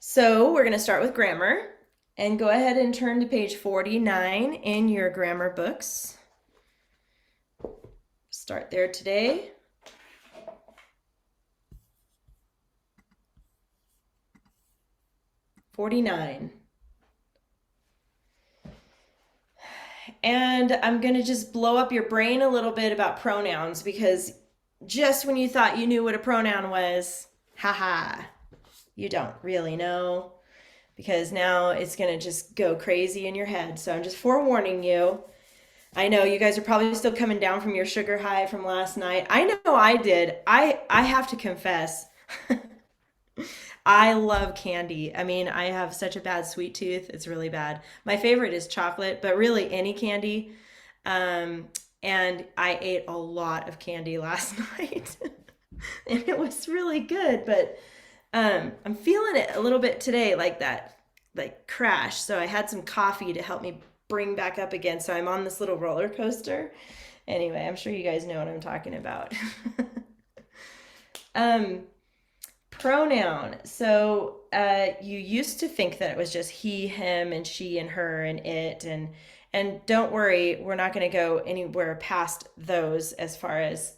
So we're going to start with grammar and go ahead and turn to page 49 in your grammar books. Start there today. '49. And I'm going to just blow up your brain a little bit about pronouns because just when you thought you knew what a pronoun was, haha, you don't really know because now it's going to just go crazy in your head. So I'm just forewarning you. I know you guys are probably still coming down from your sugar high from last night. I know I did. I have to confess. I love candy. I mean, I have such a bad sweet tooth. It's really bad. My favorite is chocolate, but really any candy. Um, and I ate a lot of candy last night. And it was really good, but I'm feeling it a little bit today, like that, like crash. So I had some coffee to help me bring back up again. So I'm on this little roller coaster. Anyway, I'm sure you guys know what I'm talking about. um, Pronoun. So you used to think that it was just he, him, and she, and her, and it, and don't worry, we're not going to go anywhere past those as far as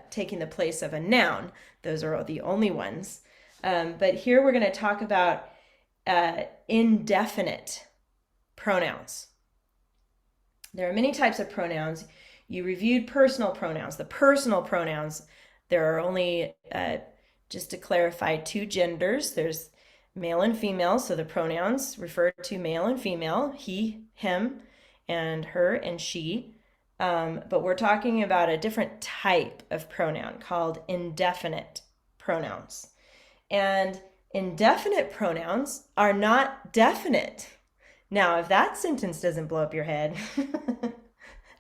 taking the place of a noun. Those are the only ones. But here we're going to talk about indefinite pronouns. There are many types of pronouns. You reviewed personal pronouns. The personal pronouns, there are only, just to clarify, two genders. There's male and female, so the pronouns refer to male and female, he, him, and her and she. But we're talking about a different type of pronoun called indefinite pronouns. And indefinite pronouns are not definite. Now, if that sentence doesn't blow up your head,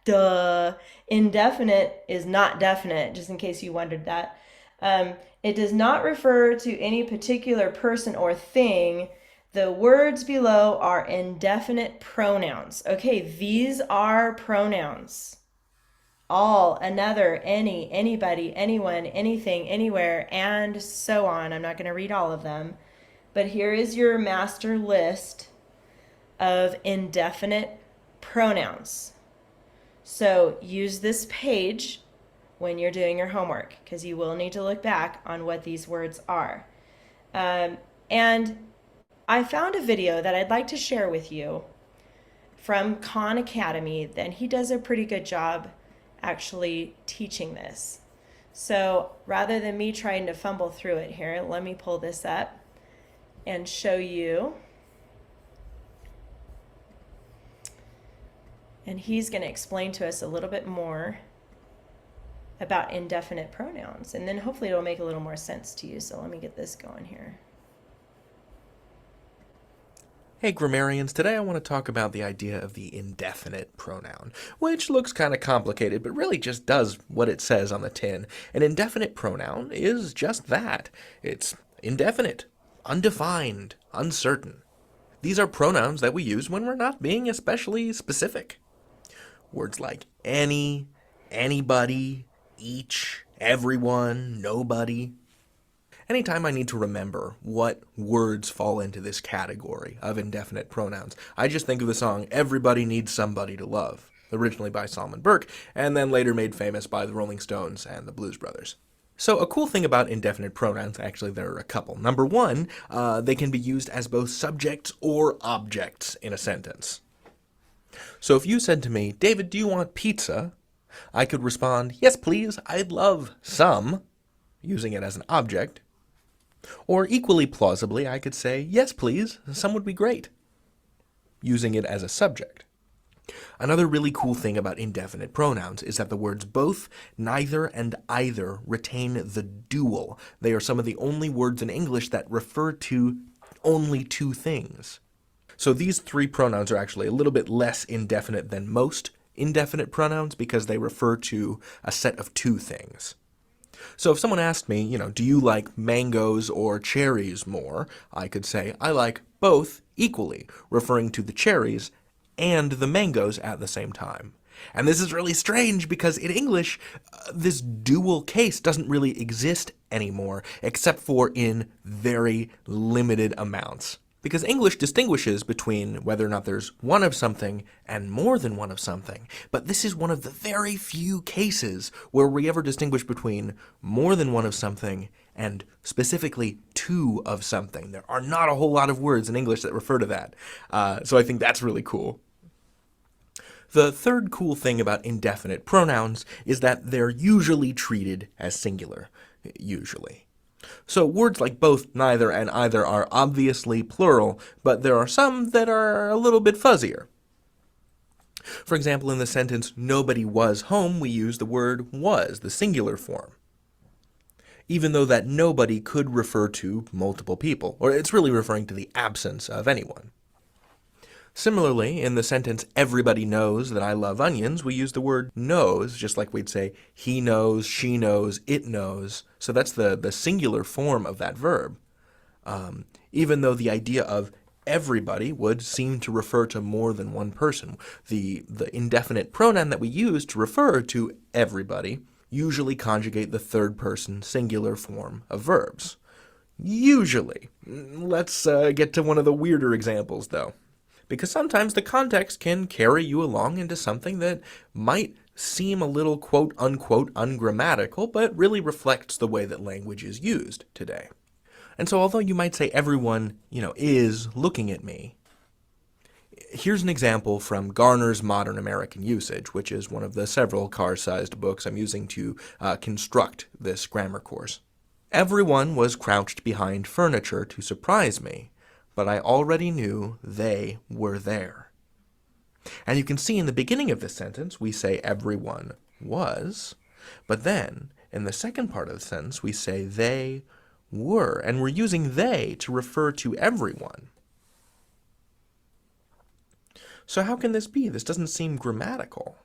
duh, indefinite is not definite, just in case you wondered that. It does not refer to any particular person or thing. The words below are indefinite pronouns. Okay, these are pronouns. All, another, any, anybody, anyone, anything, anywhere, and so on. I'm not going to read all of them. But here is your master list of indefinite pronouns. So use this page when you're doing your homework because you will need to look back on what these words are. And I found a video that I'd like to share with you from Khan Academy, and he does a pretty good job actually teaching this. So rather than me trying to fumble through it here, let me pull this up and show you. And he's going to explain to us a little bit more about indefinite pronouns. And then hopefully it'll make a little more sense to you. So let me get this going here. Hey grammarians, today I want to talk about the idea of the indefinite pronoun, which looks kind of complicated, but really just does what it says on the tin. An indefinite pronoun is just that. It's indefinite, undefined, uncertain. These are pronouns that we use when we're not being especially specific. Words like any, anybody, each, everyone, nobody. Anytime I need to remember what words fall into this category of indefinite pronouns, I just think of the song Everybody Needs Somebody to Love, originally by Solomon Burke, and then later made famous by the Rolling Stones and the Blues Brothers. So a cool thing about indefinite pronouns, actually there are a couple. Number one, they can be used as both subjects or objects in a sentence. So if you said to me, David, do you want pizza? I could respond, yes please, I'd love some, using it as an object. Or equally plausibly, I could say, yes please, some would be great, using it as a subject. Another really cool thing about indefinite pronouns is that the words both, neither, and either retain the dual. They are some of the only words in English that refer to only two things. So these three pronouns are actually a little bit less indefinite than most indefinite pronouns because they refer to a set of two things. So if someone asked me, do you like mangoes or cherries more? I could say, I like both equally, referring to the cherries and the mangoes at the same time. And this is really strange because in English, this dual case doesn't really exist anymore, except for in very limited amounts. Because English distinguishes between whether or not there's one of something and more than one of something. But this is one of the very few cases where we ever distinguish between more than one of something and specifically two of something. There are not a whole lot of words in English that refer to that. So I think that's really cool. The third cool thing about indefinite pronouns is that they're usually treated as singular. Usually. So words like both, neither, and either are obviously plural, but there are some that are a little bit fuzzier. For example, in the sentence, nobody was home, we use the word was, the singular form. Even though that nobody could refer to multiple people, or it's really referring to the absence of anyone. Similarly, in the sentence, everybody knows that I love onions, we use the word knows, just like we'd say he knows, she knows, it knows. So that's the singular form of that verb. Even though the idea of everybody would seem to refer to more than one person. The indefinite pronoun that we use to refer to everybody usually conjugate the third person singular form of verbs. Usually. Let's get to one of the weirder examples, though. Because sometimes the context can carry you along into something that might seem a little quote-unquote ungrammatical, but really reflects the way that language is used today. And so although you might say everyone, is looking at me, here's an example from Garner's Modern American Usage, which is one of the several car-sized books I'm using to construct this grammar course. Everyone was crouched behind furniture to surprise me, but I already knew they were there. And you can see in the beginning of this sentence, we say everyone was, but then in the second part of the sentence, we say they were, and we're using they to refer to everyone. So how can this be? This doesn't seem grammatical.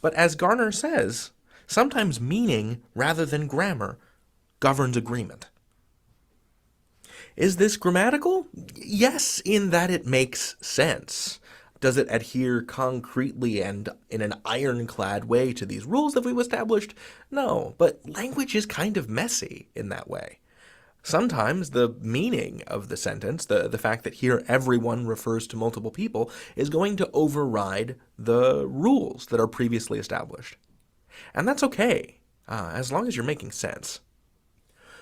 But as Garner says, sometimes meaning rather than grammar governs agreement. Is this grammatical? Yes, in that it makes sense. Does it adhere concretely and in an ironclad way to these rules that we've established? No, but language is kind of messy in that way. Sometimes the meaning of the sentence, the fact that here everyone refers to multiple people, is going to override the rules that are previously established. And that's okay, as long as you're making sense.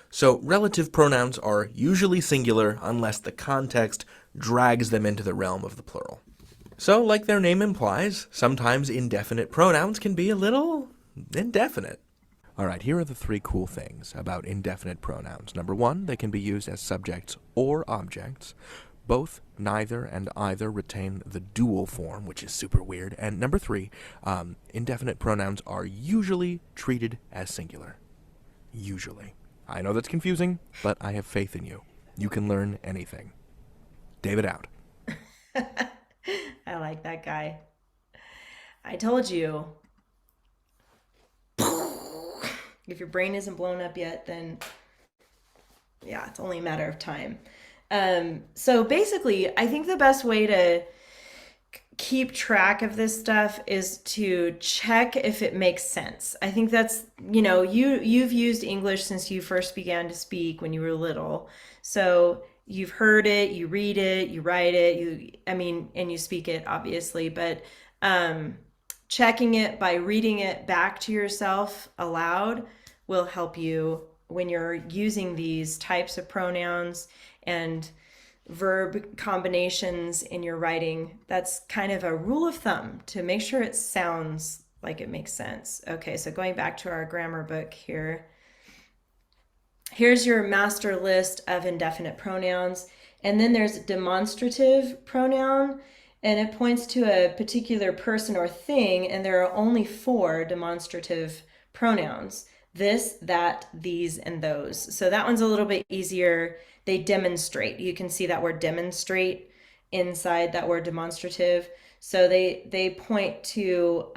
So relative pronouns are usually singular unless the context drags them into the realm of the plural. So, like their name implies, sometimes indefinite pronouns can be a little indefinite. All right, here are the three cool things about indefinite pronouns. Number one, they can be used as subjects or objects. Both neither and either retain the dual form, which is super weird. And number three, indefinite pronouns are usually treated as singular. Usually. I know that's confusing, but I have faith in you. You can learn anything. David out. I like that guy. I told you. If your brain isn't blown up yet, then yeah, it's only a matter of time. So basically, I think the best way to keep track of this stuff is to check if it makes sense. I think that's, you've used English since you first began to speak when you were little. So you've heard it, you read it, you write it, and you speak it obviously, but checking it by reading it back to yourself aloud will help you when you're using these types of pronouns and verb combinations in your writing. That's kind of a rule of thumb to make sure it sounds like it makes sense. Okay, so going back to our grammar book here. Here's your master list of indefinite pronouns. And then there's demonstrative pronoun, and it points to a particular person or thing, and there are only 4 demonstrative pronouns. This, that, these, and those. So that one's a little bit easier. They demonstrate. You can see that word demonstrate inside that word demonstrative. So they point to,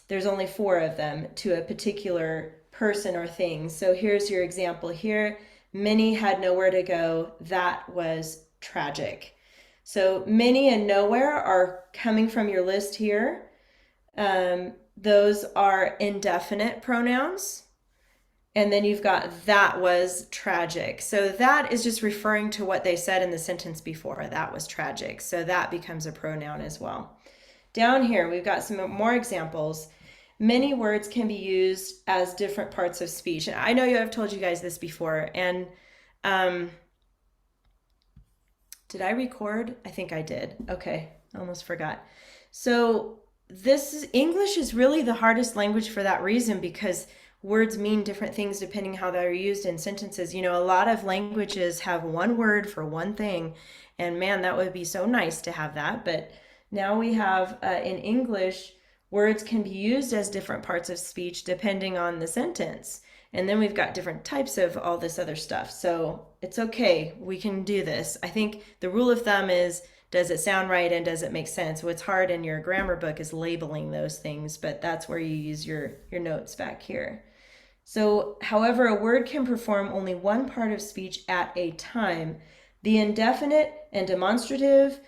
there's only 4 of them, to a particular person or thing. So here's your example here. Minnie had nowhere to go. That was tragic. So many and nowhere are coming from your list here. Those are indefinite pronouns. And then you've got that was tragic. So that is just referring to what they said in the sentence before. That was tragic. So that becomes a pronoun as well. Down here, we've got some more examples. Many words can be used as different parts of speech. And I know I've told you guys this before. And did I record? I think I did. Okay, I almost forgot. So English is really the hardest language for that reason, because words mean different things depending how they're used in sentences. A lot of languages have one word for one thing, and man, that would be so nice to have that. But now we have in English, words can be used as different parts of speech depending on the sentence. And then we've got different types of all this other stuff. So it's okay. We can do this. I think the rule of thumb is, does it sound right and does it make sense? What's hard in your grammar book is labeling those things, but that's where you use your notes back here. So, however, a word can perform only one part of speech at a time. The indefinite and demonstrative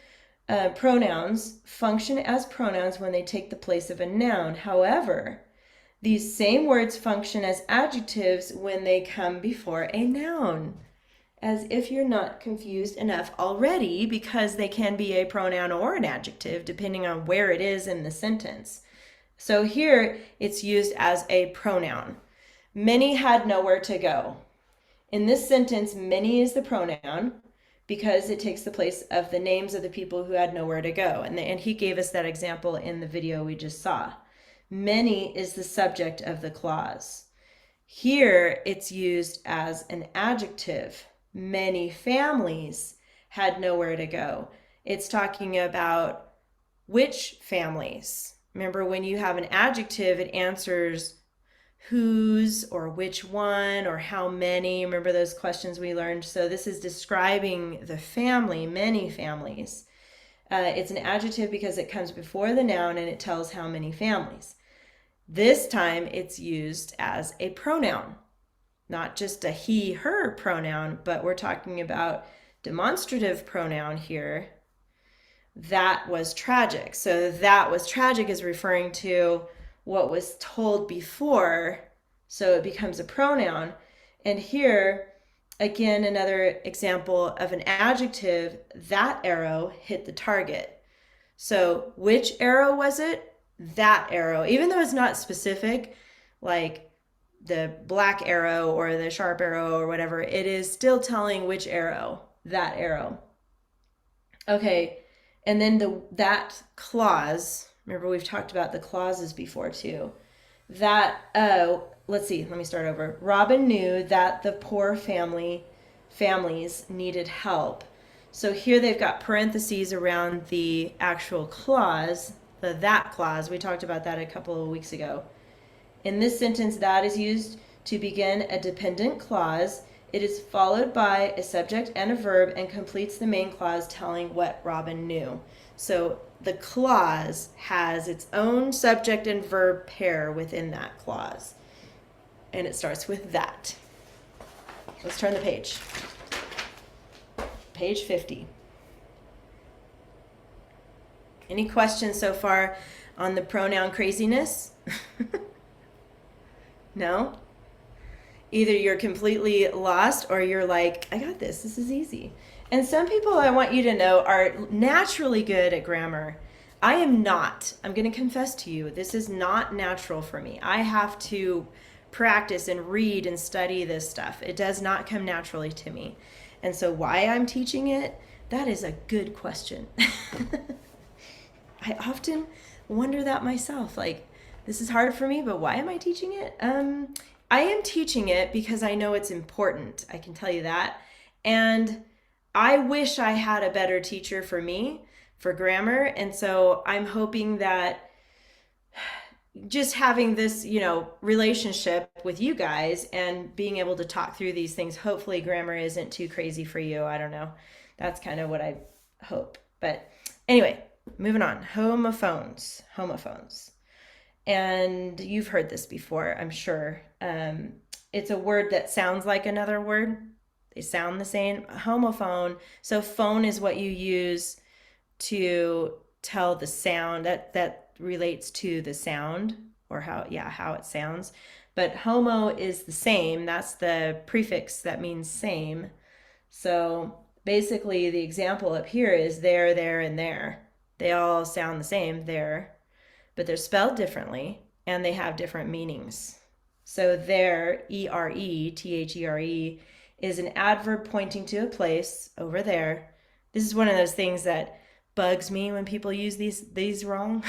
pronouns function as pronouns when they take the place of a noun. However, these same words function as adjectives when they come before a noun. As if you're not confused enough already, because they can be a pronoun or an adjective depending on where it is in the sentence. So here it's used as a pronoun. Many had nowhere to go. In this sentence, many is the pronoun because it takes the place of the names of the people who had nowhere to go. And he gave us that example in the video we just saw. Many is the subject of the clause. Here it's used as an adjective. Many families had nowhere to go. It's talking about which families. Remember, when you have an adjective, it answers whose or which one or how many. Remember those questions we learned? So this is describing the family, many families. It's an adjective because it comes before the noun and it tells how many families. This time it's used as a pronoun, not just a he, her pronoun, but we're talking about demonstrative pronoun here. That was tragic. So that was tragic is referring to what was told before, so it becomes a pronoun. And here, again, another example of an adjective, that arrow hit the target. So which arrow was it? That arrow. Even though it's not specific, like the black arrow or the sharp arrow or whatever, it is still telling which arrow, that arrow. Okay, and then that clause, remember we've talked about the clauses before too. That, let's see, let me start over. Robin knew that the poor families needed help. So here they've got parentheses around the actual clause, the that clause. We talked about that a couple of weeks ago. In this sentence, that is used to begin a dependent clause. It is followed by a subject and a verb and completes the main clause telling what Robin knew. So the clause has its own subject and verb pair within that clause. And it starts with that. Let's turn the page. Page 50. Any questions so far on the pronoun craziness? No? Either you're completely lost or you're like, I got this. This is easy. And some people, I want you to know, are naturally good at grammar. I am not. I'm going to confess to you, this is not natural for me. I have to practice and read and study this stuff. It does not come naturally to me. And so why I'm teaching it, that is a good question. I often wonder that myself. Like, this is hard for me, but why am I teaching it? I am teaching it because I know it's important. I can tell you that. And I wish I had a better teacher for me for grammar. And so I'm hoping that just having this, relationship with you guys and being able to talk through these things, hopefully grammar isn't too crazy for you. I don't know. That's kind of what I hope. But anyway, moving on. Homophones. And you've heard this before, I'm sure. It's a word that sounds like another word. They sound the same. Homophone. So phone is what you use to tell the sound that relates to the sound or how it sounds. But homo is the same. That's the prefix that means same. So basically, the example up here is there, and there. They all sound the same, there, but they're spelled differently and they have different meanings. So there, E-R-E, is an adverb pointing to a place over there. This is one of those things that bugs me when people use these wrong.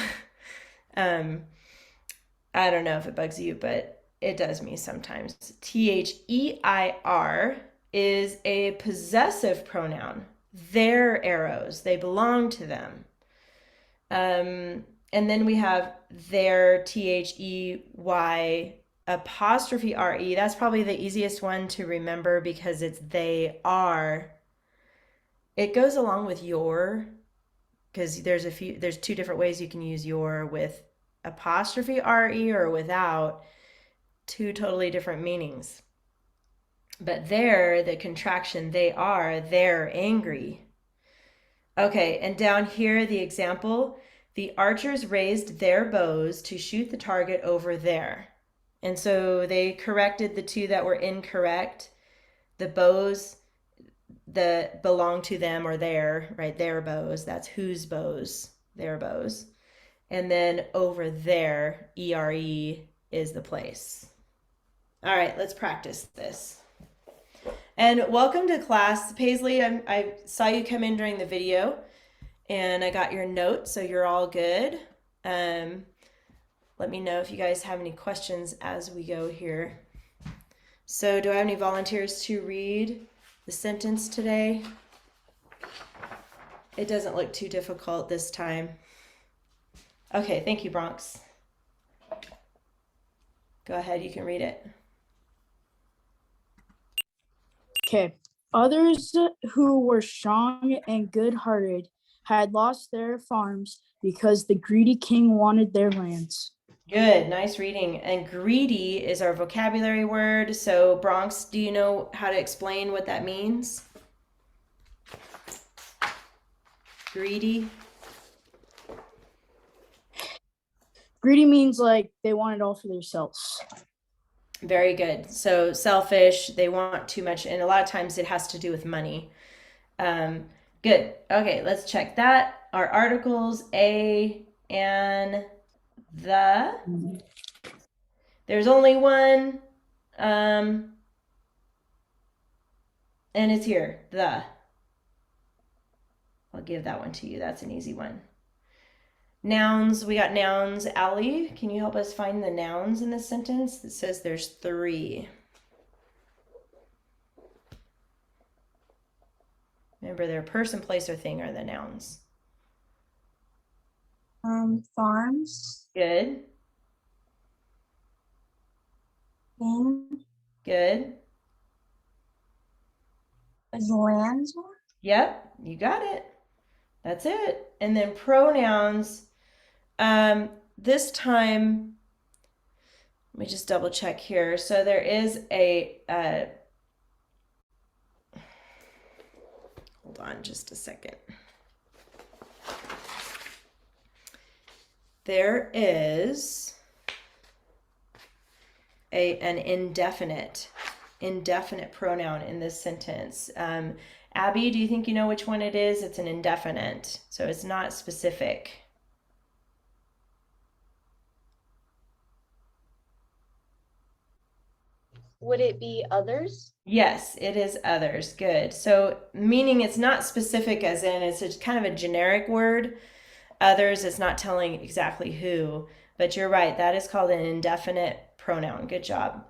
um, I don't know if it bugs you, but it does me sometimes. Their is a possessive pronoun. Their arrows, they belong to them. And then we have their, They apostrophe re. That's probably the easiest one to remember because it's they are. It goes along with your, because there's two different ways you can use your, with apostrophe re or without. Two totally different meanings. But there, the contraction they're angry. Okay, and down here, the example, the archers raised their bows to shoot the target over there. And so they corrected the two that were incorrect. The bows that belong to them or their, right? Their bows. That's whose bows? Their bows. And then over there, ERE is the place. All right, let's practice this. And welcome to class. Paisley, I saw you come in during the video and I got your notes, so you're all good. Let me know if you guys have any questions as we go here. So do I have any volunteers to read the sentence today? It doesn't look too difficult this time. Okay, thank you, Bronx. Go ahead, you can read it. Okay. Others who were strong and good-hearted had lost their farms because the greedy king wanted their lands. Good, nice reading. And greedy is our vocabulary word. So Bronx, do you know how to explain what that means? Greedy? Greedy means like they want it all for themselves. Very good. So selfish, they want too much, and a lot of times it has to do with money. Good. Okay, let's check that. Our articles, a and the. There's only one, and it's here, the. I'll give that one to you. That's an easy one. Nouns, we got nouns. Allie, can you help us find the nouns in this sentence? It says there's 3. Remember, they're person, place, or thing are the nouns. Farms. Good. Thing. Good. Is lands one? Yep, you got it. That's it. And then pronouns. This time, let me just double check here. So there is a, hold on just a second. There is an indefinite pronoun in this sentence. Abby, do you think you know which one it is? It's an indefinite, so it's not specific. Would it be others? Yes, it is others. Good. So meaning it's not specific as in it's a kind of a generic word. Others, it's not telling exactly who, but you're right. That is called an indefinite pronoun. Good job.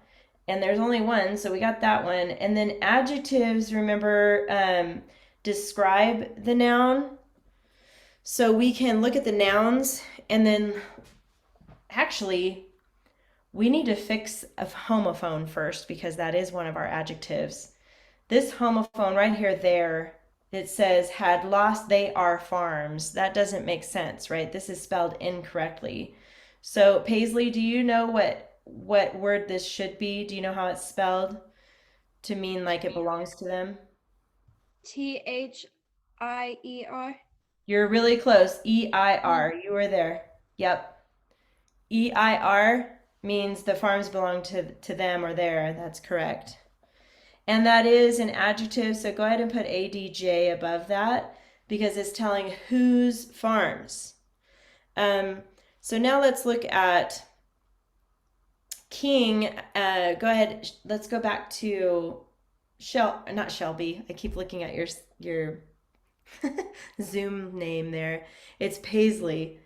And there's only one, so we got that one. And then adjectives, remember, describe the noun. So we can look at the nouns and then actually we need to fix a homophone first because that is one of our adjectives. This homophone right here, there, it says had lost their farms. That doesn't make sense, right? This is spelled incorrectly. So Paisley, do you know what word this should be? Do you know how it's spelled to mean like it belongs to them? Thier. You're really close. EIR. You were there. Yep. EIR means the farms belong to them or their. That's correct. And that is an adjective, so go ahead and put ADJ above that because it's telling whose farms. So now let's look at King. Go ahead. Let's go back to not Shelby. I keep looking at your Zoom name there. It's Paisley.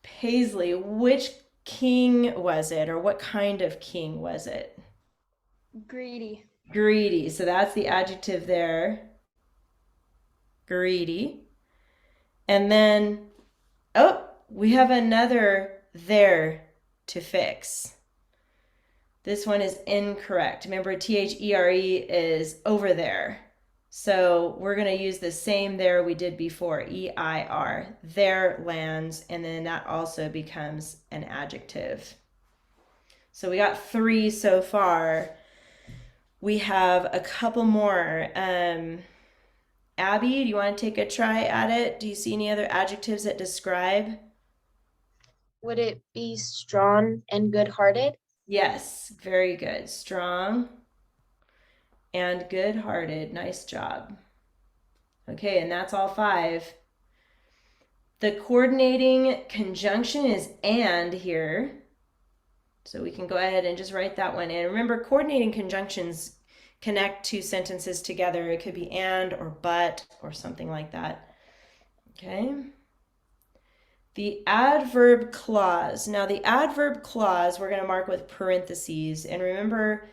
Paisley, which king was it, or what kind of king was it? Greedy. Greedy. So that's the adjective there. Greedy. And then, oh, we have another there to fix. This one is incorrect. Remember, THERE is over there. So we're going to use the same there we did before, EIR, their lands, and then that also becomes an adjective. So we got 3 so far. We have a couple more. Abby, do you want to take a try at it? Do you see any other adjectives that describe? Would it be strong and good-hearted? Yes, very good. Strong and good-hearted. Nice job. Okay, and that's all 5. The coordinating conjunction is and here. So we can go ahead and just write that one in. Remember, coordinating conjunctions connect 2 sentences together. It could be and or but or something like that. Okay. The adverb clause. Now the adverb clause we're going to mark with parentheses. And remember,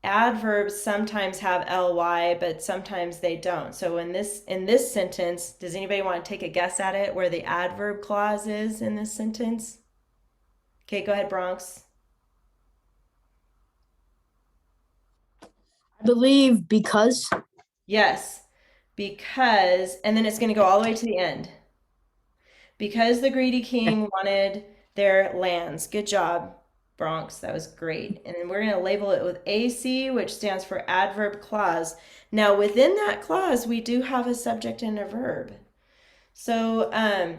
adverbs sometimes have ly, but sometimes they don't. So in this sentence, does anybody want to take a guess at it where the adverb clause is in this sentence? Okay, go ahead, Bronx. I believe because. Yes, because, and then it's going to go all the way to the end. Because the greedy king wanted their lands. Good job, Bronx. That was great. And then we're going to label it with AC, which stands for adverb clause. Now, within that clause, we do have a subject and a verb. So,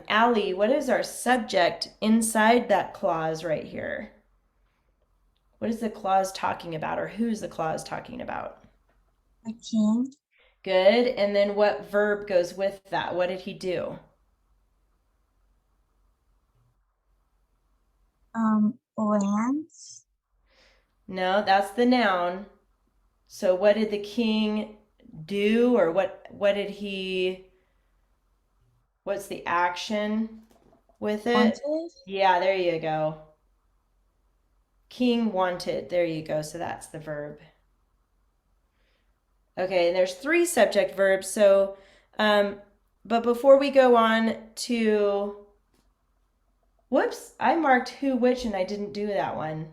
Allie, what is our subject inside that clause right here? What is the clause talking about, or who's the clause talking about? A king. Good. And then what verb goes with that? What did he do? Lands. No, that's the noun. So what did the king do, or what did he, what's the action with it? Wanted. Yeah, there you go. King wanted. There you go. So that's the verb. Okay, and there's 3 subject verbs. So, but before we go on to, whoops, I marked who, which, and I didn't do that one.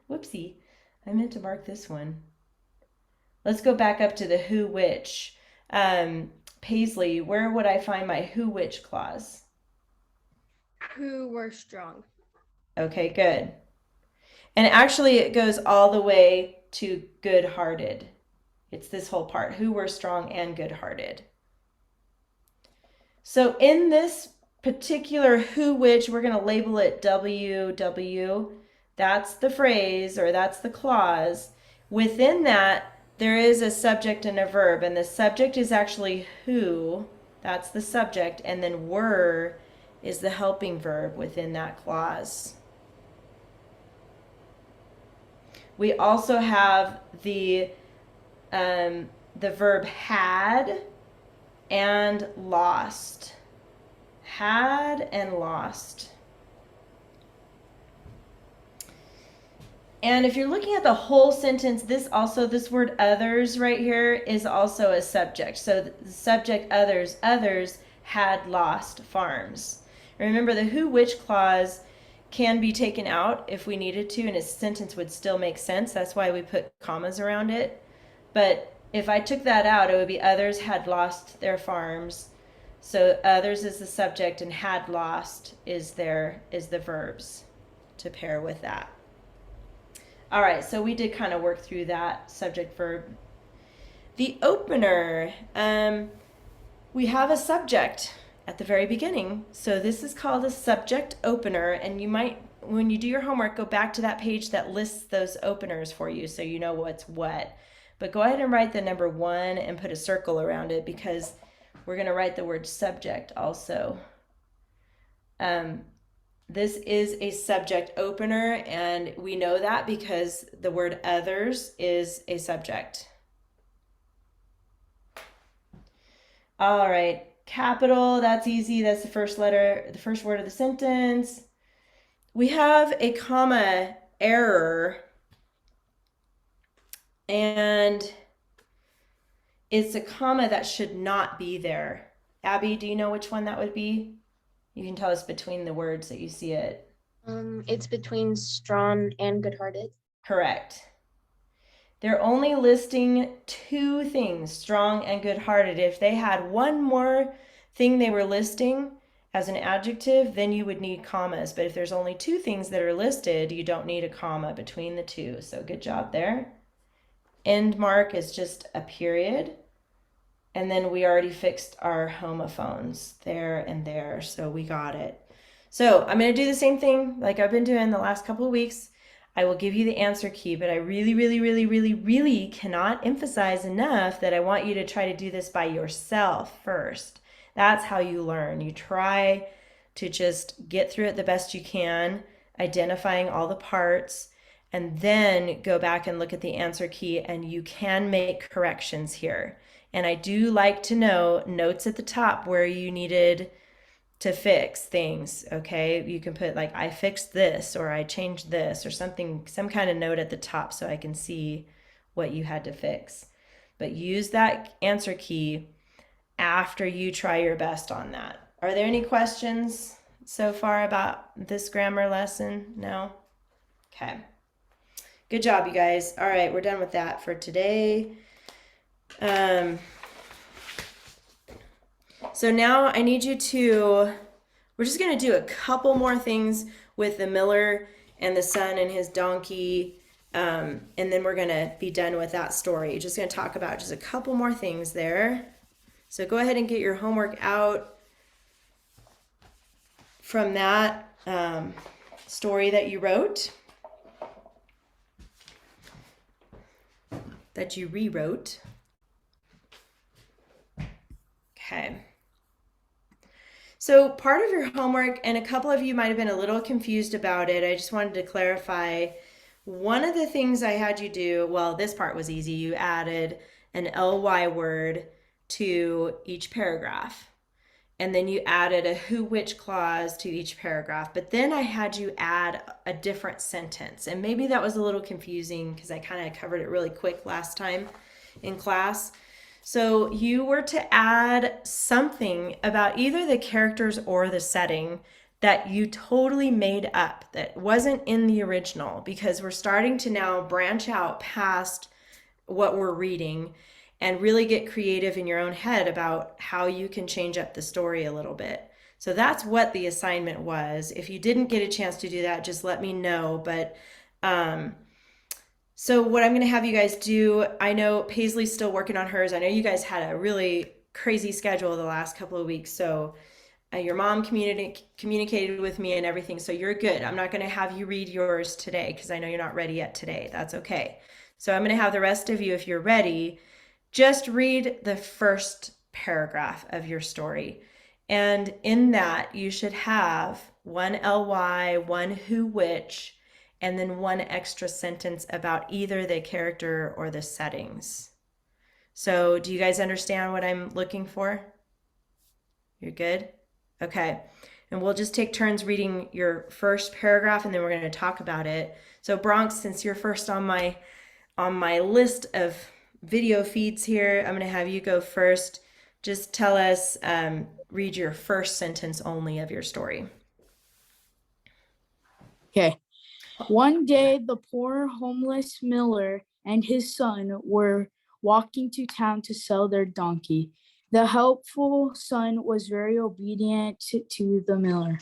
Whoopsie, I meant to mark this one. Let's go back up to the who, which. Paisley, where would I find my who, which clause? Who were strong. Okay, good. And actually it goes all the way to good-hearted. It's this whole part, who were strong and good-hearted. So in this particular who, which, we're going to label it WW. That's the phrase, or that's the clause. Within that, there is a subject and a verb, and the subject is actually who. That's the subject, and then were is the helping verb within that clause. We also have the verb had and lost. Had and lost. And if you're looking at the whole sentence, this word others right here is also a subject. So the subject others had lost farms. Remember, the who, which clause can be taken out if we needed to, and a sentence would still make sense. That's why we put commas around it. But if I took that out, it would be others had lost their farms. So others is the subject, and had lost is the verbs to pair with that. All right, so we did kind of work through that subject verb. The opener, we have a subject, at the very beginning. So this is called a subject opener, and you might, when you do your homework, go back to that page that lists those openers for you so you know what's what. But go ahead and write the number 1 and put a circle around it because we're going to write the word subject also. This is a subject opener, and we know that because the word others is a subject. All right, capital, that's easy. That's the first letter, the first word of the sentence. We have a comma error, and it's a comma that should not be there. Abby, do you know which one that would be? You can tell us between the words that you see it. It's between strong and good-hearted. Correct. They're only listing 2 things, strong and good-hearted. If they had one more thing they were listing as an adjective, then you would need commas. But if there's only 2 things that are listed, you don't need a comma between the 2. So good job there. End mark is just a period. And then we already fixed our homophones there and there, so we got it. So I'm going to do the same thing like I've been doing the last couple of weeks. I will give you the answer key, but I really cannot emphasize enough that I want you to try to do this by yourself first. That's how you learn. You try to just get through it the best you can, identifying all the parts, and then go back and look at the answer key, and you can make corrections here. And I do like to know notes at the top where you needed to fix things, okay? You can put like, I fixed this, or I changed this, or something, some kind of note at the top so I can see what you had to fix. But use that answer key after you try your best on that. Are there any questions so far about this grammar lesson? No? Okay. Good job, you guys. All right, we're done with that for today. So now I need you to, we're just going to do a couple more things with the miller and the son and his donkey, and then we're going to be done with that story. Just going to talk about just a couple more things there. So go ahead and get your homework out from that story that you wrote, that you rewrote. Okay. So part of your homework, and a couple of you might have been a little confused about it, I just wanted to clarify. One of the things I had you do, well, this part was easy. You added an ly word to each paragraph. And then you added a who, which clause to each paragraph. But then I had you add a different sentence. And maybe that was a little confusing because I kind of covered it really quick last time in class. So you were to add something about either the characters or the setting that you totally made up, that wasn't in the original, because we're starting to now branch out past what we're reading and really get creative in your own head about how you can change up the story a little bit. So that's what the assignment was. If you didn't get a chance to do that, just let me know. But so what I'm going to have you guys do, I know Paisley's still working on hers. I know you guys had a really crazy schedule the last couple of weeks. So your mom communicated with me and everything. So you're good. I'm not going to have you read yours today because I know you're not ready yet today. That's okay. So I'm going to have the rest of you, if you're ready, just read the first paragraph of your story. And in that, you should have one ly, one who, which, and then one extra sentence about either the character or the settings. So do you guys understand what I'm looking for? You're good? Okay. And we'll just take turns reading your first paragraph, and then we're going to talk about it. So Bronx, since you're first on my list of video feeds here, I'm going to have you go first. Just tell us, read your first sentence only of your story. Okay. One day, the poor homeless miller and his son were walking to town to sell their donkey. The helpful son was very obedient to the miller.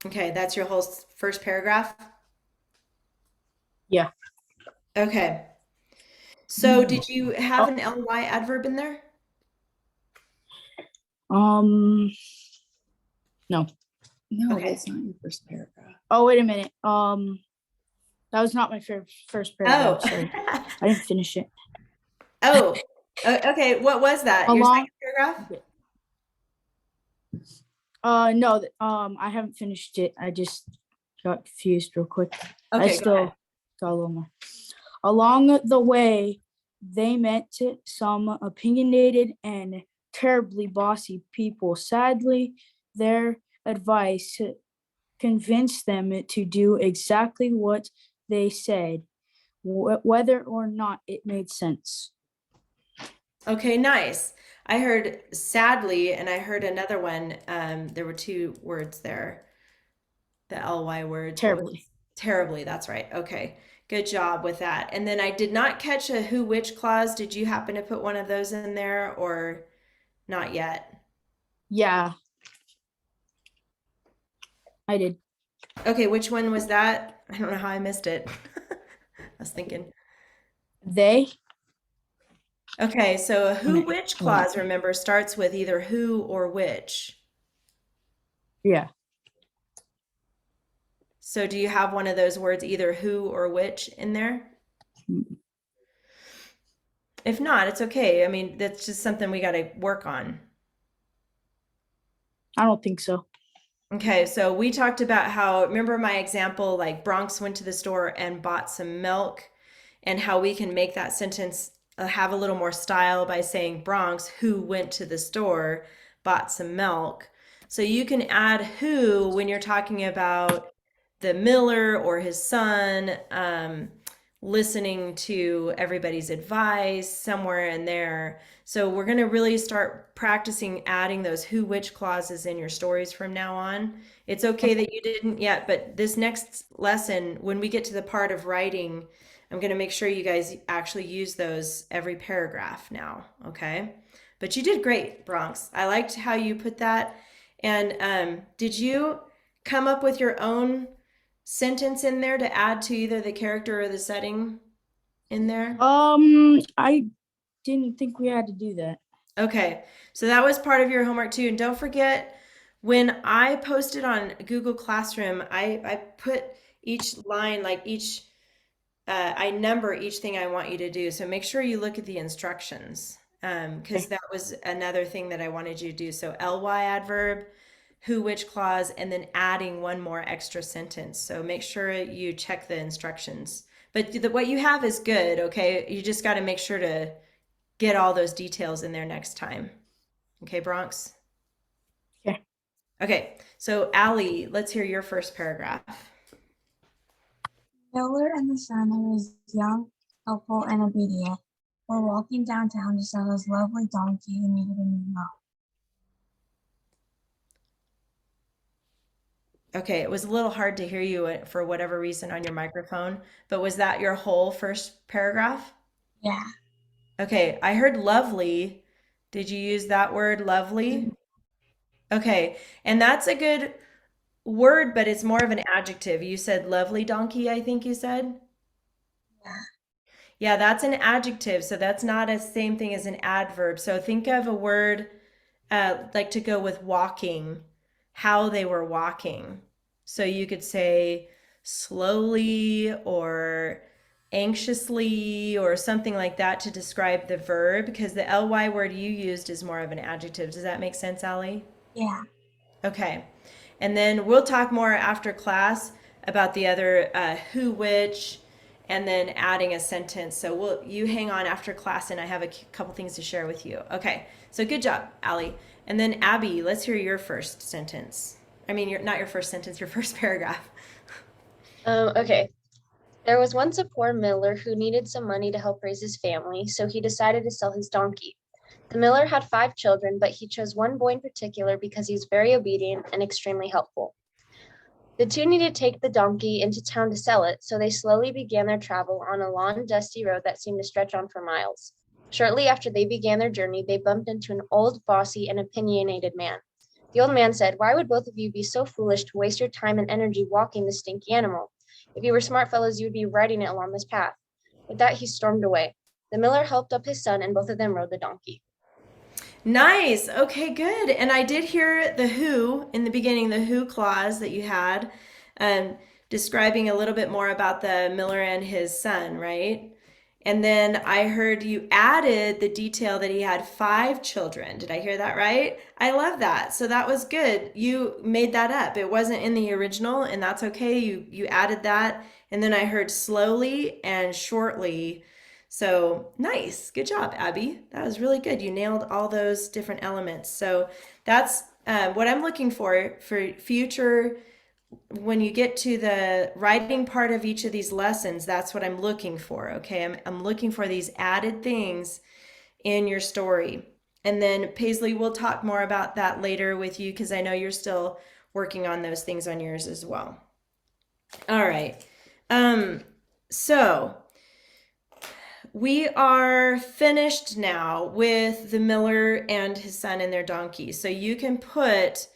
Okay, that's your whole first paragraph? Yeah. Okay. So did you have an ly adverb in there? No. No, Okay. that's not your first paragraph. Oh, wait a minute. That was not my first paragraph. Oh. Sorry, I didn't finish it. Oh. Okay. What was that? Your Along. second paragraph? No. I haven't finished it. I just got confused real quick. I Okay, go still ahead. got a little more. Along the way, they met some opinionated and terribly bossy people. Sadly, their advice convinced them to do exactly what they said, whether or not it made sense. Okay, nice. I heard sadly, and I heard another one. There were two words there. The ly words. What was Terribly. it? Terribly, that's right. Okay. Good job with that. And then I did not catch a who which clause. Did you happen to put one of those in there or not yet? Yeah, I did. Okay, which one was that? I don't know how I missed it. I was thinking. They. Okay, so a who Okay, which yeah. clause, remember, starts with either who or which. Yeah. So do you have one of those words, either who or which, in there? Mm. If not, it's okay. I mean, that's just something we got to work on. I don't think so. Okay, so we talked about how, remember my example, like Bronx went to the store and bought some milk, and how we can make that sentence have a little more style by saying Bronx, who went to the store, bought some milk. So you can add who when you're talking about the miller or his son, listening to everybody's advice, somewhere in there. So we're going to really start practicing adding those who which clauses in your stories from now on. It's okay that you didn't yet, but this next lesson, when we get to the part of writing, I'm going to make sure you guys actually use those every paragraph now, okay? But you did great, Bronx. I liked how you put that. And did you come up with your own sentence in there to add to either the character or the setting in there? I didn't think we had to do that. Okay, so that was part of your homework too. And don't forget, when I posted on Google Classroom, I put each line, like each, I number each thing I want you to do. So make sure you look at the instructions, because that was another thing that I wanted you to do. So ly adverb, who which clause, and then adding one more extra sentence. So make sure you check the instructions. But what you have is good, okay? You just got to make sure to get all those details in there next time. Okay, Bronx? Okay. Okay, so Allie, let's hear your first paragraph. Miller and the son, who was young, helpful, and obedient, were walking downtown to sell his lovely donkey who needed a new mount. Okay, it was a little hard to hear you for whatever reason on your microphone, but was that your whole first paragraph? Yeah. Okay, I heard lovely. Did you use that word, lovely? Okay, and that's a good word, but it's more of an adjective. You said lovely donkey, I think you said? Yeah. Yeah, that's an adjective, so that's not the same thing as an adverb. So think of a word like to go with walking, how they were walking. So you could say slowly or anxiously or something like that to describe the verb, because the ly word you used is more of an adjective. Does that make sense, Allie? Yeah. Okay. And then we'll talk more after class about the other who, which, and then adding a sentence. So you hang on after class, and I have a couple things to share with you. Okay. So good job, Allie. And then Abby, let's hear your first sentence. I mean, not your first sentence, your first paragraph. Okay. There was once a poor miller who needed some money to help raise his family, so he decided to sell his donkey. The miller had 5 children, but he chose one boy in particular because he was very obedient and extremely helpful. The two needed to take the donkey into town to sell it, so they slowly began their travel on a long, dusty road that seemed to stretch on for miles. Shortly after they began their journey, they bumped into an old, bossy, and opinionated man. The old man said, "Why would both of you be so foolish to waste your time and energy walking this stinky animal? If you were smart fellows, you would be riding it along this path." With that, he stormed away. The miller helped up his son, and both of them rode the donkey. Nice. Okay, good. And I did hear the who in the beginning, the who clause that you had, describing a little bit more about the miller and his son, right? And then I heard you added the detail that he had 5 children. Did I hear that right? I love that. So that was good. You made that up. It wasn't in the original, and that's okay. You added that. And then I heard slowly and shortly. So nice. Good job, Abby. That was really good. You nailed all those different elements. So that's what I'm looking for future. When you get to the writing part of each of these lessons, that's what I'm looking for. Okay. I'm looking for these added things in your story. And then Paisley, we'll talk more about that later with you because I know you're still working on those things on yours as well. All right. So we are finished now with the miller and his son and their donkey. So you can put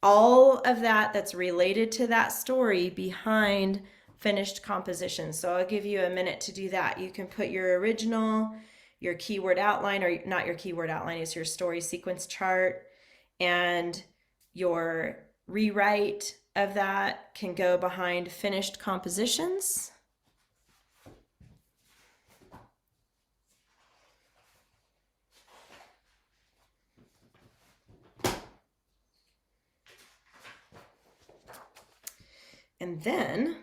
all of that that's related to that story behind finished composition. So I'll give you a minute to do that. You can put your original, your keyword outline, or not your keyword outline, it's your story sequence chart, and your rewrite of that can go behind finished compositions. And then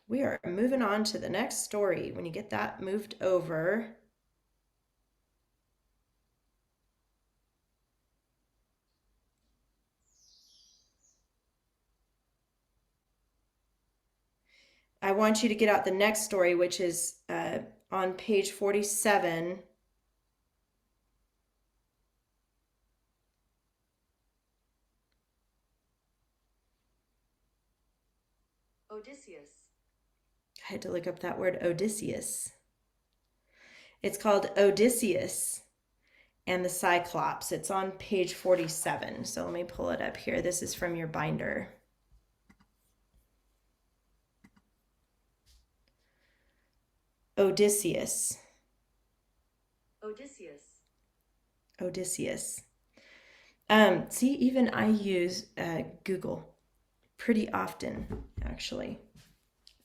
we are moving on to the next story. When you get that moved over, I want you to get out the next story, which is on page 47. Odysseus. I had to look up that word Odysseus. It's called Odysseus and the Cyclops. It's on page 47. So let me pull it up here. This is from your binder. Odysseus. Odysseus. Odysseus. See, even I use Google pretty often, actually.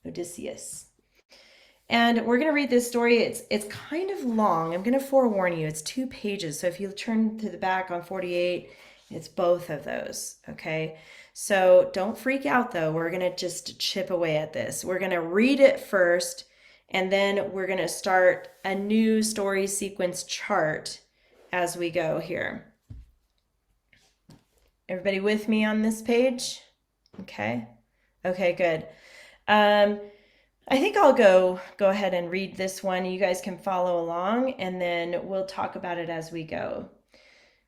Odysseus. And we're going to read this story. It's kind of long. I'm going to forewarn you. It's 2 pages. So if you turn to the back on 48, it's both of those, okay? So don't freak out, though. We're going to just chip away at this. We're going to read it first, and then we're going to start a new story sequence chart as we go here. Everybody with me on this page? Okay. Okay, good. I think I'll go ahead and read this one. You guys can follow along, and then we'll talk about it as we go.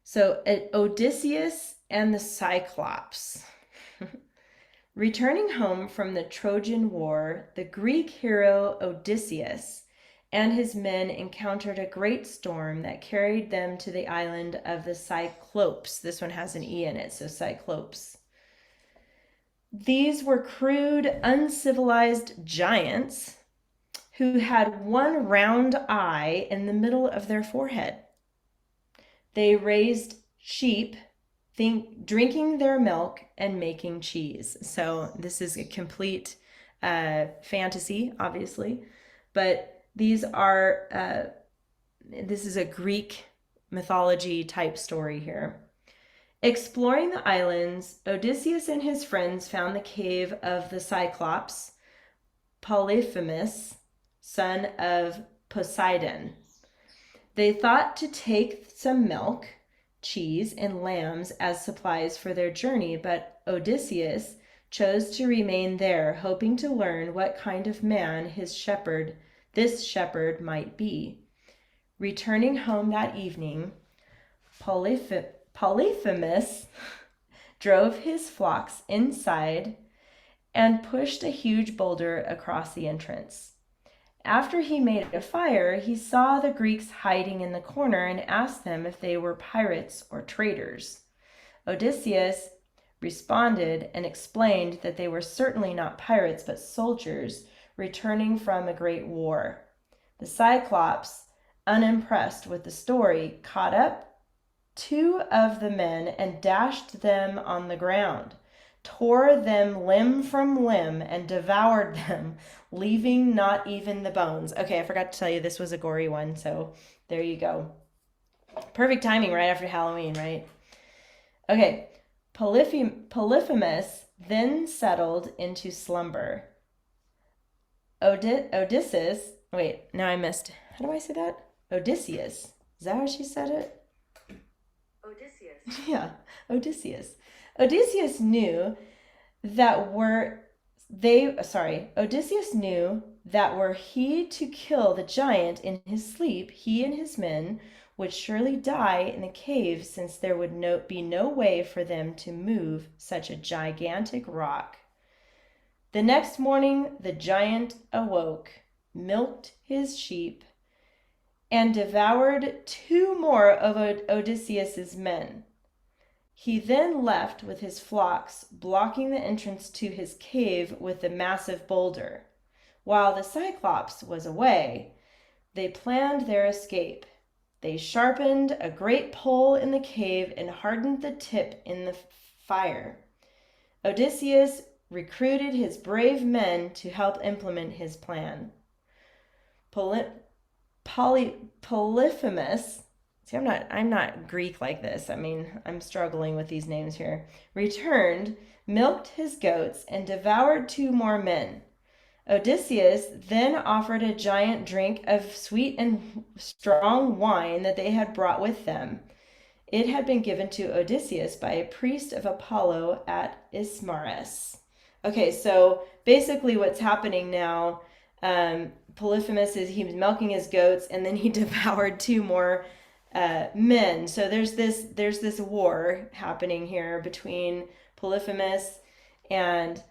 So, Odysseus and the Cyclops. Returning home from the Trojan War, the Greek hero Odysseus and his men encountered a great storm that carried them to the island of the Cyclopes. This one has an E in it, so Cyclopes. These were crude, uncivilized giants who had one round eye in the middle of their forehead. They raised sheep, drinking their milk and making cheese. So this is a complete fantasy, obviously, but these are, this is a Greek mythology type story here. Exploring the islands, Odysseus and his friends found the cave of the Cyclops, Polyphemus, son of Poseidon. They thought to take some milk, cheese, and lambs as supplies for their journey, but Odysseus chose to remain there, hoping to learn what kind of man this shepherd might be. Returning home that evening, Polyphemus drove his flocks inside and pushed a huge boulder across the entrance. After he made a fire, he saw the Greeks hiding in the corner and asked them if they were pirates or traders. Odysseus responded and explained that they were certainly not pirates but soldiers returning from a great war. The Cyclops unimpressed with the story, caught up 2 of the men and dashed them on the ground, tore them limb from limb, and devoured them, leaving not even the bones. Okay, I forgot to tell you this was a gory one, so there you go. Perfect timing right after Halloween, right? Okay, Polyphemus then settled into slumber. Odysseus, wait, now I missed. How do I say that? Odysseus. Is that how she said it? Odysseus. Yeah, Odysseus. Odysseus knew that were he to kill the giant in his sleep, he and his men would surely die in the cave, since there would be no way for them to move such a gigantic rock. The next morning the giant awoke, milked his sheep, and devoured 2 more of Odysseus's men. He then left with his flocks, blocking the entrance to his cave with the massive boulder. While the Cyclops was away, they planned their escape. They sharpened a great pole in the cave and hardened the tip in the fire. Odysseus recruited his brave men to help implement his plan. Polyphemus, see, I'm not Greek like this. I mean, I'm struggling with these names here. Returned, milked his goats, and devoured 2 more men. Odysseus then offered a giant drink of sweet and strong wine that they had brought with them. It had been given to Odysseus by a priest of Apollo at Ismarus. Okay, so basically what's happening now, Polyphemus he's milking his goats, and then he devoured 2 more men. So there's this war happening here between Polyphemus and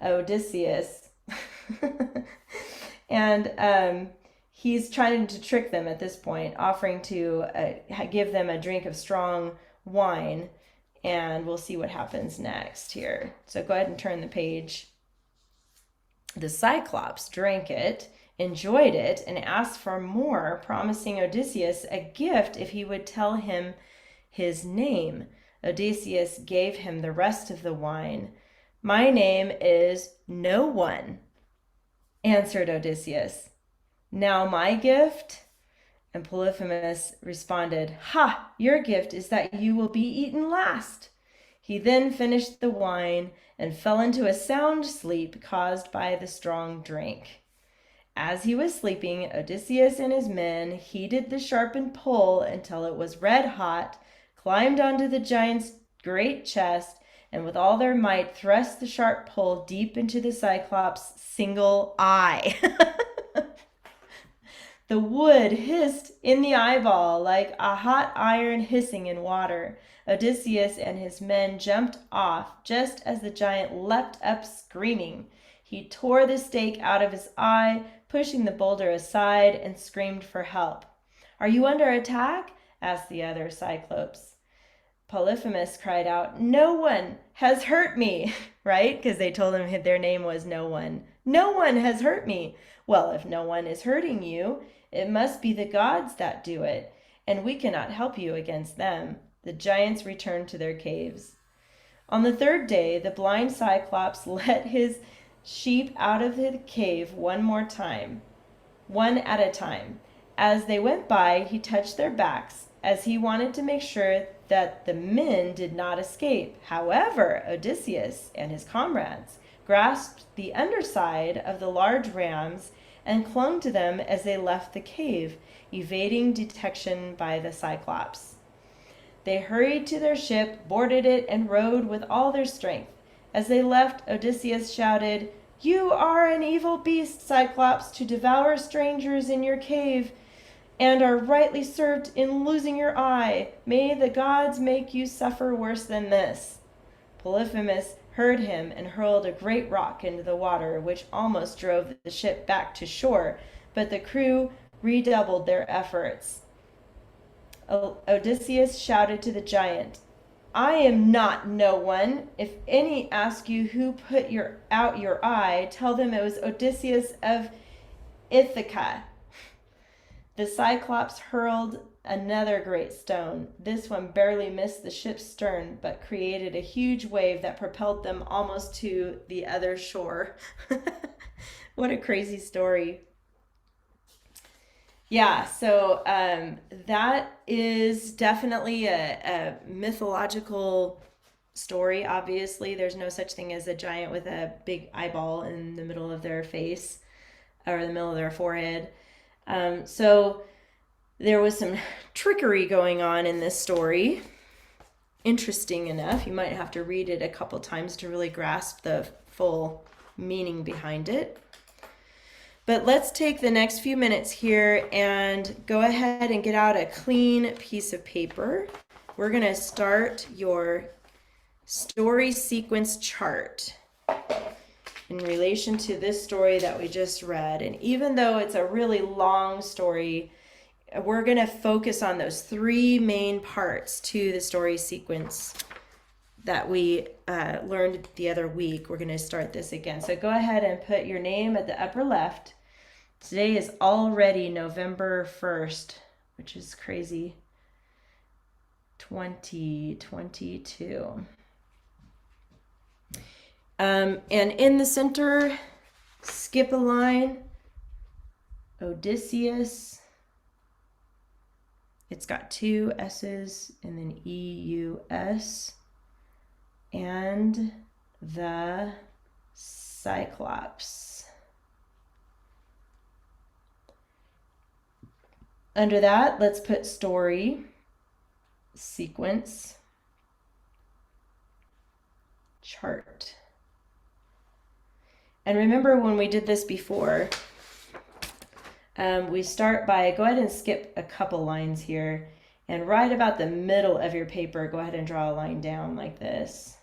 Odysseus. And he's trying to trick them at this point, offering to give them a drink of strong wine, and we'll see what happens next here. So go ahead and turn the page. The Cyclops drank it, enjoyed it, and asked for more, promising Odysseus a gift if he would tell him his name. Odysseus gave him the rest of the wine. "My name is No One," answered Odysseus. "Now my gift?" And Polyphemus responded, "Ha! Your gift is that you will be eaten last." He then finished the wine and fell into a sound sleep caused by the strong drink. As he was sleeping, Odysseus and his men heated the sharpened pole until it was red hot, climbed onto the giant's great chest, and with all their might thrust the sharp pole deep into the Cyclops' single eye. The wood hissed in the eyeball like a hot iron hissing in water. Odysseus and his men jumped off just as the giant leapt up screaming. He tore the stake out of his eye, pushing the boulder aside, and screamed for help. "Are you under attack?" asked the other Cyclops. Polyphemus cried out, "No one has hurt me," right? Because they told him their name was No One. "No one has hurt me." "Well, if no one is hurting you, it must be the gods that do it, and we cannot help you against them." The giants returned to their caves. On the 3rd day, the blind Cyclops let his sheep out of the cave one at a time. As they went by, he touched their backs, as he wanted to make sure that the men did not escape. However, Odysseus and his comrades grasped the underside of the large rams and clung to them as they left the cave, evading detection by the Cyclops. They hurried to their ship, boarded it, and rowed with all their strength. As they left, Odysseus shouted, "You are an evil beast, Cyclops, to devour strangers in your cave, and are rightly served in losing your eye. May the gods make you suffer worse than this." Polyphemus heard him and hurled a great rock into the water, which almost drove the ship back to shore, but the crew redoubled their efforts. Odysseus shouted to the giant, "I am not No One. If any ask you who put out your eye, tell them it was Odysseus of Ithaca." The Cyclops hurled another great stone. This one barely missed the ship's stern, but created a huge wave that propelled them almost to the other shore. What a crazy story. Yeah, so that is definitely a mythological story. Obviously, there's no such thing as a giant with a big eyeball in the middle of their face or the middle of their forehead. So there was some trickery going on in this story. Interesting enough, you might have to read it a couple times to really grasp the full meaning behind it. But let's take the next few minutes here and go ahead and get out a clean piece of paper. We're going to start your story sequence chart in relation to this story that we just read. And even though it's a really long story, we're going to focus on those three main parts to the story sequence that we learned the other week. We're going to start this again. So go ahead and put your name at the upper left. Today is already November 1st, which is crazy. 2022. And in the center, skip a line. Odysseus. It's got two S's and then E-U-S. And the Cyclops. Under that, let's put story, sequence, chart. And remember when we did this before, we start by, go ahead and skip a couple lines here, and right about the middle of your paper, go ahead and draw a line down like this.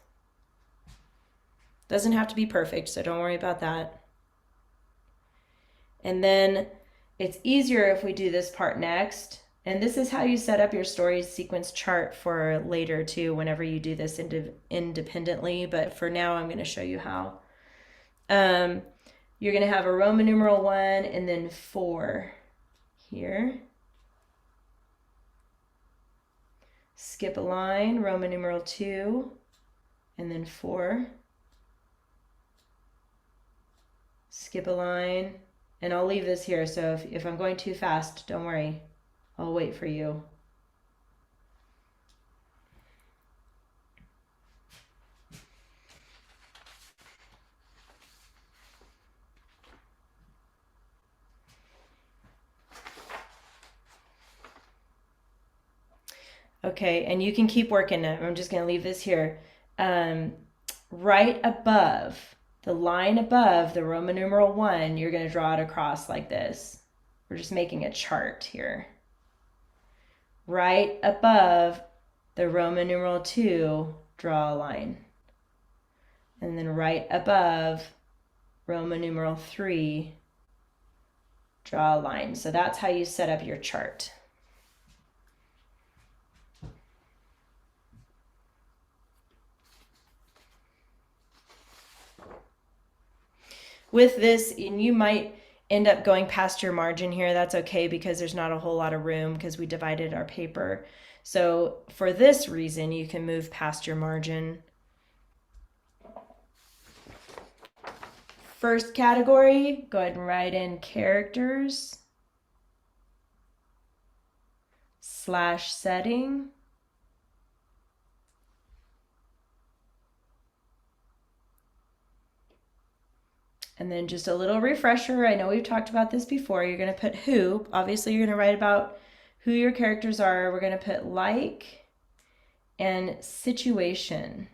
Doesn't have to be perfect, so don't worry about that. And then it's easier if we do this part next. And this is how you set up your story sequence chart for later too, whenever you do this independently. But for now, I'm going to show you how. You're going to have a Roman numeral 1 and then 4 here. Skip a line, Roman numeral 2 and then 4. Skip a line. And I'll leave this here, so if I'm going too fast, don't worry. I'll wait for you. Okay, and you can keep working it. I'm just going to leave this here. Right above, the line above the Roman numeral 1, you're going to draw it across like this. We're just making a chart here. Right above the Roman numeral 2, draw a line. And then right above Roman numeral 3, draw a line. So that's how you set up your chart. With this, and you might end up going past your margin here. That's okay because there's not a whole lot of room because we divided our paper. So for this reason, you can move past your margin. First category, go ahead and write in characters / setting. And then just a little refresher. I know we've talked about this before. You're going to put who. Obviously, you're going to write about who your characters are. We're going to put like and situation.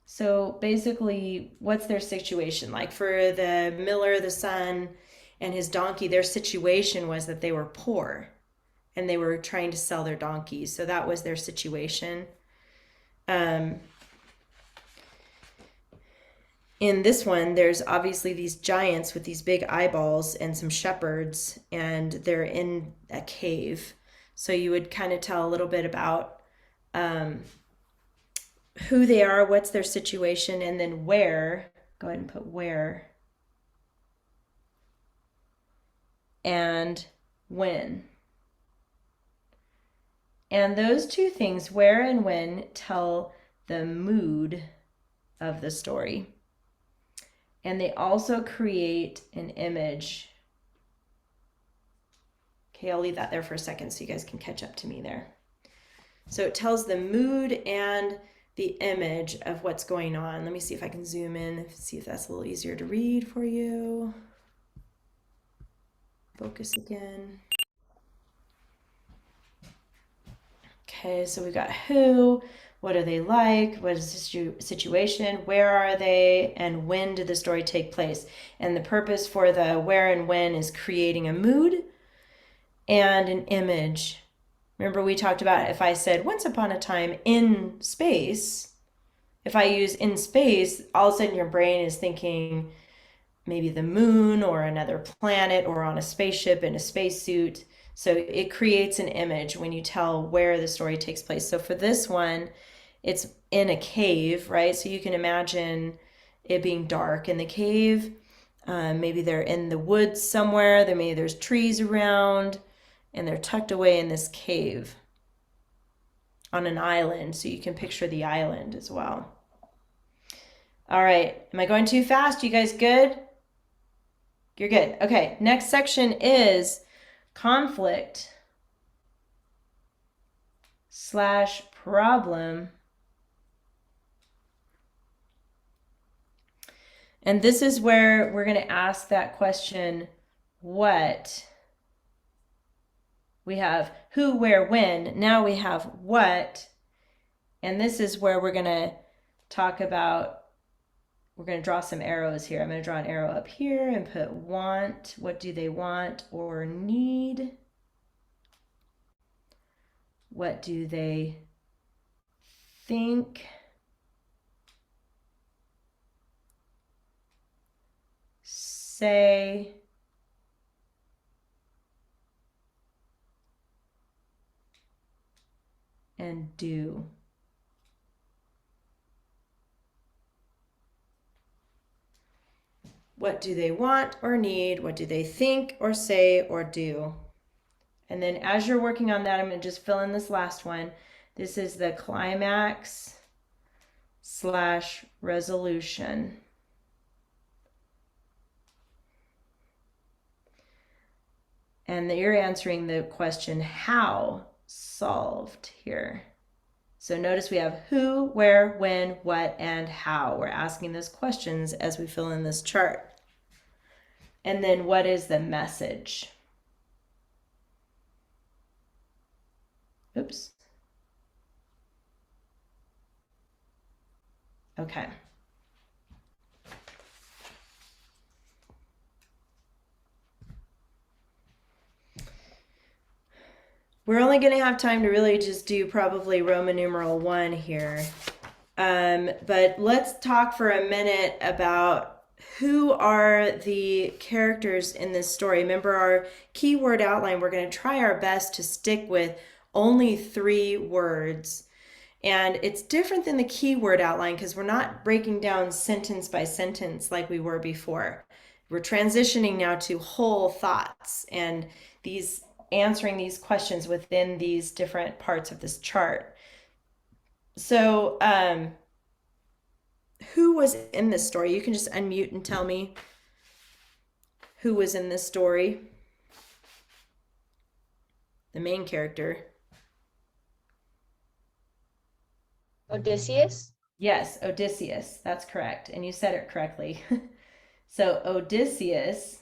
So basically, what's their situation? Like for the miller, the son, and his donkey, their situation was that they were poor and they were trying to sell their donkeys. So that was their situation. In this one, there's obviously these giants with these big eyeballs and some shepherds, and they're in a cave. So you would kind of tell a little bit about who they are, what's their situation, and then where. Go ahead and put where. and when. And those two things, where and when, tell the mood of the story. And they also create an image. Okay, I'll leave that there for a second so you guys can catch up to me there. So it tells the mood and the image of what's going on. Let me see if I can zoom in, see if that's a little easier to read for you. Focus again. Okay, so we've got who, what are they like, what is the situation, where are they, and when did the story take place? And the purpose for the where and when is creating a mood and an image. Remember we talked about if I said once upon a time in space, if I use in space, all of a sudden your brain is thinking maybe the moon or another planet or on a spaceship in a spacesuit. So it creates an image when you tell where the story takes place. So for this one, it's in a cave, right? So you can imagine it being dark in the cave. Maybe they're in the woods somewhere. Maybe there's trees around, and they're tucked away in this cave on an island. So you can picture the island as well. All right. Am I going too fast? You guys good? You're good. Okay. Next section is conflict / problem. And this is where we're going to ask that question, what? We have who, where, when. Now we have what. And this is where we're going to talk about, we're going to draw some arrows here. I'm going to draw an arrow up here and put want. What do they want or need? What do they think? Say? And do. What do they want or need? What do they think or say or do? And then as you're working on that, I'm going to just fill in this last one. This is the climax / resolution. And you're answering the question, how solved here. So notice we have who, where, when, what, and how. We're asking those questions as we fill in this chart. And then what is the message? Oops. Okay. We're only going to have time to really just do probably Roman numeral 1 here. But let's talk for a minute about who are the characters in this story. Remember our keyword outline, we're going to try our best to stick with only 3 words. And it's different than the keyword outline because we're not breaking down sentence by sentence like we were before. We're transitioning now to whole thoughts and answering these questions within these different parts of this chart. So, who was in this story? You can just unmute and tell me who was in this story. The main character. Odysseus? Yes, Odysseus. That's correct. And you said it correctly. So Odysseus.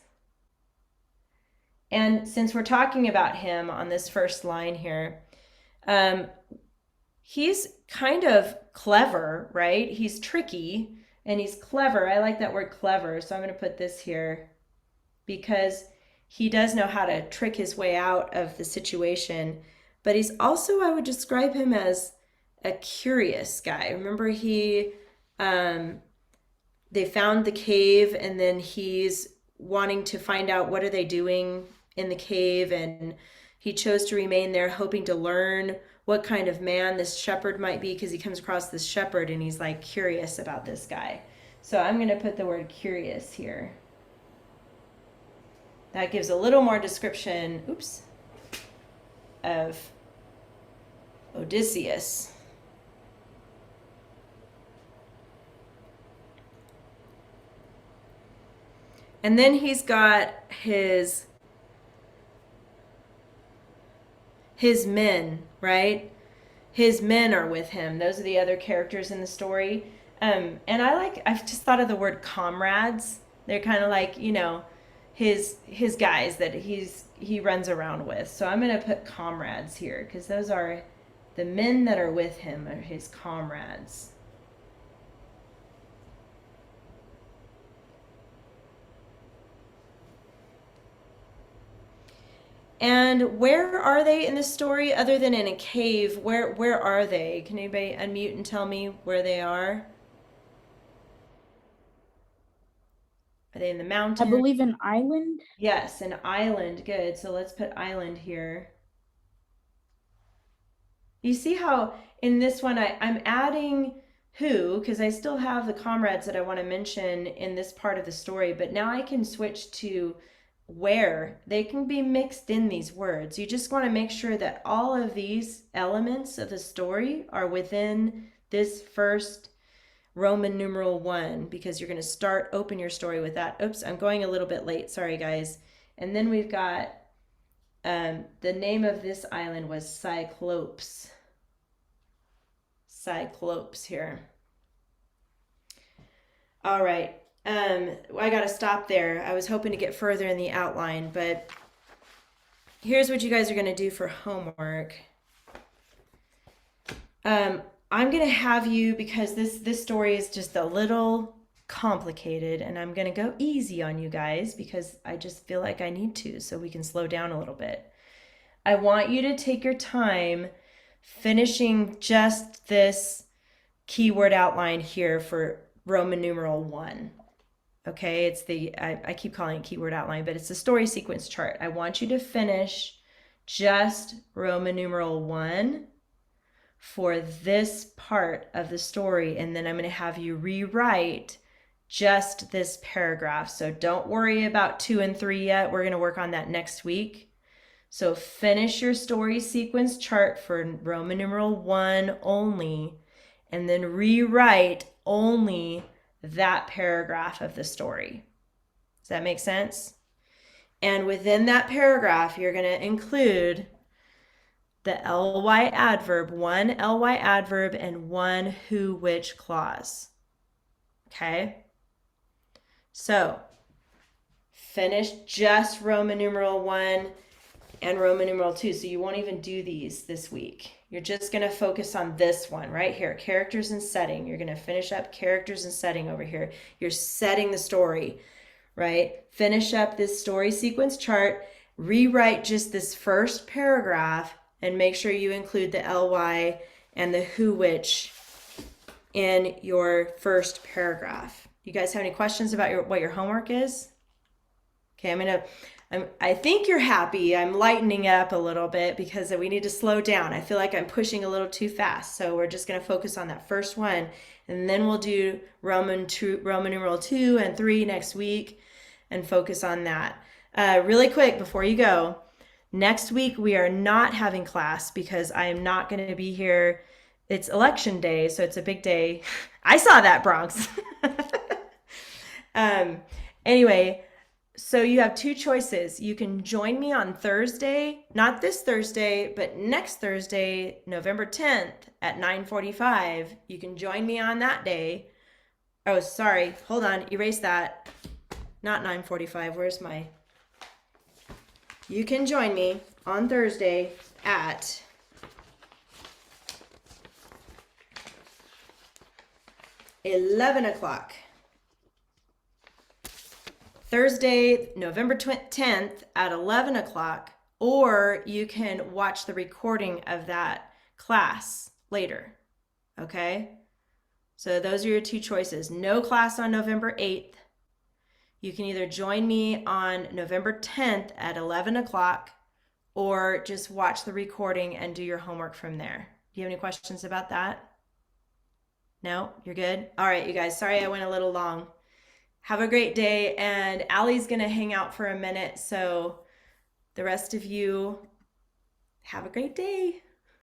And since we're talking about him on this first line here, he's kind of clever, right? He's tricky and he's clever. I like that word clever. So I'm going to put this here because he does know how to trick his way out of the situation. But he's also, I would describe him as a curious guy. Remember they found the cave and then he's wanting to find out what are they doing in the cave, and he chose to remain there hoping to learn what kind of man this shepherd might be because he comes across this shepherd and he's like curious about this guy. So I'm going to put the word curious here. That gives a little more description, of Odysseus. And then he's got his men, right? His men are with him. Those are the other characters in the story. And I've just thought of the word comrades. They're kind of like, his guys that he runs around with. So I'm going to put comrades here because those are the men that are with him, are his comrades. And where are they in the story other than in a cave? Where are they? Can anybody unmute and tell me where they are? Are they in the mountain? I believe an island. Yes, an island. Good. So let's put island here. You see how in this one I'm adding who, because I still have the comrades that I want to mention in this part of the story, but now I can switch to where. They can be mixed in these words. You just want to make sure that all of these elements of the story are within this first Roman numeral 1, because you're going to open your story with that. Oops, I'm going a little bit late. Sorry, guys. And then we've got the name of this island was Cyclopes. Cyclopes here. All right. I got to stop there. I was hoping to get further in the outline, but here's what you guys are going to do for homework. I'm going to have you, because this story is just a little complicated, and I'm going to go easy on you guys because I just feel like I need to so we can slow down a little bit. I want you to take your time finishing just this keyword outline here for Roman numeral 1. Okay, it's I keep calling it keyword outline, but it's the story sequence chart. I want you to finish just Roman numeral 1 for this part of the story, and then I'm going to have you rewrite just this paragraph. So don't worry about 2 and 3 yet. We're going to work on that next week. So finish your story sequence chart for Roman numeral 1 only, and then rewrite only that paragraph of the story. Does that make sense? And within that paragraph, you're going to include the ly adverb, 1 ly adverb, and 1 who which clause. Okay? So finish just Roman numeral 1 and Roman numeral 2. So you won't even do these this week. You're just going to focus on this one right here, characters and setting. You're going to finish up characters and setting over here. You're setting the story, right? Finish up this story sequence chart, rewrite just this first paragraph, and make sure you include the ly and the who which in your first paragraph. You guys have any questions about what your homework is? Okay, I think you're happy. I'm lightening up a little bit because we need to slow down. I feel like I'm pushing a little too fast. So we're just going to focus on that first one, and then we'll do Roman numeral 2 and 3 next week and focus on that. Really quick before you go, next week we are not having class because I am not going to be here. It's election day, so it's a big day. I saw that, Bronx. Anyway, so you have 2 choices. You can join me on Thursday, not this Thursday, but next Thursday, November 10th at 9:45. You can join me on that day. Oh, sorry. Hold on. Erase that. Not 9:45. Where's my... You can join me on Thursday at 11 o'clock. Thursday, November 10th at 11 o'clock, or you can watch the recording of that class later, okay? So those are your 2 choices. No class on November 8th. You can either join me on November 10th at 11 o'clock, or just watch the recording and do your homework from there. Do you have any questions about that? No? You're good? All right, you guys. Sorry I went a little long. Have a great day. And Allie's going to hang out for a minute. So the rest of you, have a great day.